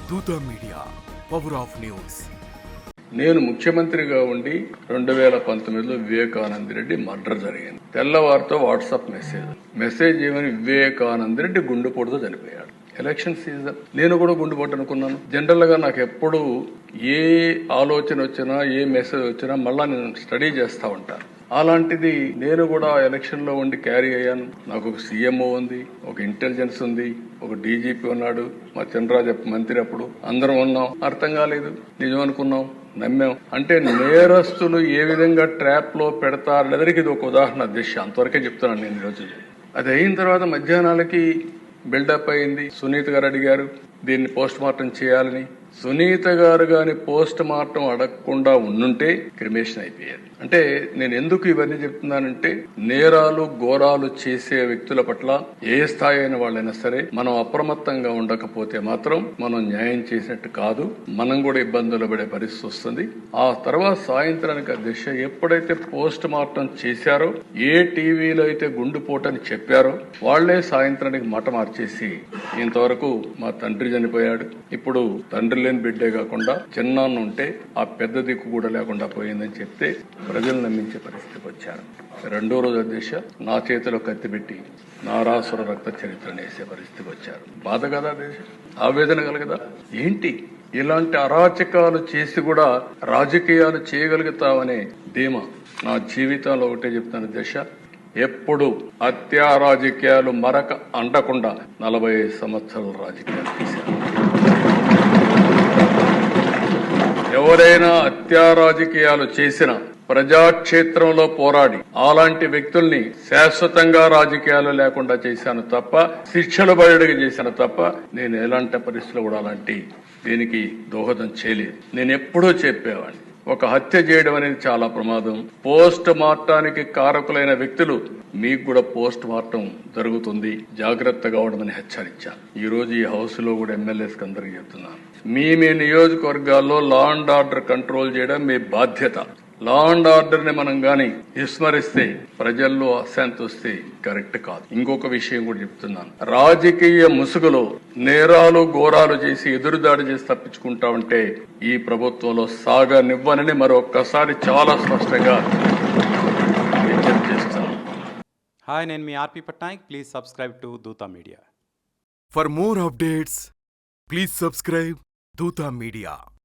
దూత media, power of news. నేను ముఖ్యమంత్రిగా ఉండి 2019లో వివేకానంద రెడ్డి మర్డర్ జరిగింది. తెల్లవారితో వాట్సాప్ మెసేజ్ ఏమని, వివేకానంద రెడ్డి గుండెపోటుతో చనిపోయాడు. ఎలక్షన్ సీజన్, నేను కూడా గుండెపోటు అనుకున్నాను. జనరల్ గా నాకు ఎప్పుడు ఏ ఆలోచన వచ్చినా, ఏ మెసేజ్ వచ్చినా మళ్ళా నేను స్టడీ చేస్తా ఉంటాను. అలాంటిది నేను కూడా ఎలక్షన్ లో ఉండి క్యారీ అయ్యాను. నాకు ఒక సీఎంఓ ఉంది, ఒక ఇంటెలిజెన్స్ ఉంది, ఒక డీజీపీ ఉన్నాడు, మా చంద్రరాజ మంత్రి. అప్పుడు అందరం ఉన్నాం. అర్థం కాలేదు, నిజం అనుకున్నాం, నమ్మాం. అంటే నేరస్తులు ఏ విధంగా ట్రాప్ లో పెడతారనేదానికి ఇది ఒక ఉదాహరణ. దిశ అంతవరకే చెప్తున్నాను నేను ఈరోజు. అది అయిన తర్వాత మధ్యాహ్నాలకి బిల్డప్ అయింది. సునీత గారు అడిగారు దీన్ని పోస్ట్ మార్టం చేయాలని. సునీత గారు గాని పోస్ట్ మార్టం అడగకుండా ఉండుంటే క్రిమేషన్ అయిపోయేది. అంటే నేను ఎందుకు ఇవన్నీ చెప్తున్నానంటే, నేరాలు ఘోరాలు చేసే వ్యక్తుల పట్ల ఏ స్థాయి అయిన వాళ్ళైనా సరే మనం అప్రమత్తంగా ఉండకపోతే మాత్రం మనం న్యాయం చేసినట్టు కాదు, మనం కూడా ఇబ్బందులు పడే పరిస్థితి వస్తుంది. ఆ తర్వాత సాయంత్రానికి ఆ దిశ ఎప్పుడైతే పోస్ట్ మార్టం చేశారో, ఏ టీవీలో అయితే గుండెపోటని చెప్పారో వాళ్లే సాయంత్రానికి మాట మార్చేసి ఇంతవరకు మా తండ్రి చనిపోయాడు, ఇప్పుడు తండ్రి లేని బిడ్డే కాకుండా చిన్నాన్న ఉంటే ఆ పెద్ద దిక్కు కూడా లేకుండా పోయిందని చెప్తే ప్రజలు నమ్మించే పరిస్థితికి వచ్చారు. రెండో రోజు అధ్యక్ష నా చేతిలో కత్తి పెట్టి నారాసుర రక్త చరిత్రను వేసే పరిస్థితికి వచ్చారు. బాధ కదా అధ్యక్ష, ఆవేదన కలగదా? ఏంటి ఇలాంటి అరాచకాలు చేసి కూడా రాజకీయాలు చేయగలుగుతామనే ధీమా నా జీవితంలో ఒకటే చెప్తాను అధ్యక్ష. ఎప్పుడు హత్యా రాజకీయాలు మరక అంటకుండా 45 సంవత్సరాల రాజకీయాలు చేశారు. ఎవరైనా హత్యా రాజకీయాలు చేసిన ప్రజాక్షేత్రంలో పోరాడి అలాంటి వ్యక్తుల్ని శాశ్వతంగా రాజకీయాలు లేకుండా చేశాను తప్ప, శిక్షలు బయటకు చేశాను తప్ప, నేను ఎలాంటి పరిస్థితులు కూడా అలాంటి దీనికి దోహదం చేయలేదు. నేను ఎప్పుడూ చెప్పేవాడిని, ఒక హత్య చేయడం అనేది చాలా ప్రమాదం. పోస్ట్ మార్టానికి కారకులైన వ్యక్తులు మీకు కూడా పోస్ట్ మార్టం జరుగుతుంది, జాగ్రత్తగా ఉండమని హెచ్చరించాను. ఈ రోజు ఈ హౌస్ లో కూడా ఎమ్మెల్యేస్ కి అందరికీ చెప్తున్నాను, మీ నియోజకవర్గాల్లో లా అండ్ ఆర్డర్ కంట్రోల్ చేయడం మీ బాధ్యత. లా అండ్ ఆర్డర్ ని మనం గాని విస్మరిస్తే ప్రజల్లో అశాంతి వస్తే కరెక్ట్ కాదు. ఇంకొక విషయం కూడా చెప్తున్నాను, రాజకీయ ముసుగులో నేరాలు ఘోరాలు చేసి ఎదురుదాడి చేసి తప్పించుకుంటా ఉంటే ఈ ప్రభుత్వంలో సాగనివ్వనని మరొక్కసారి చాలా స్పష్టంగా హెచ్చరిస్తున్నాను. హాయ్, నేను మీ ఆర్పి పట్నాయక్. ప్లీజ్ సబ్స్క్రైబ్ టు దూత media. For more updates please subscribe దూత మీడియా.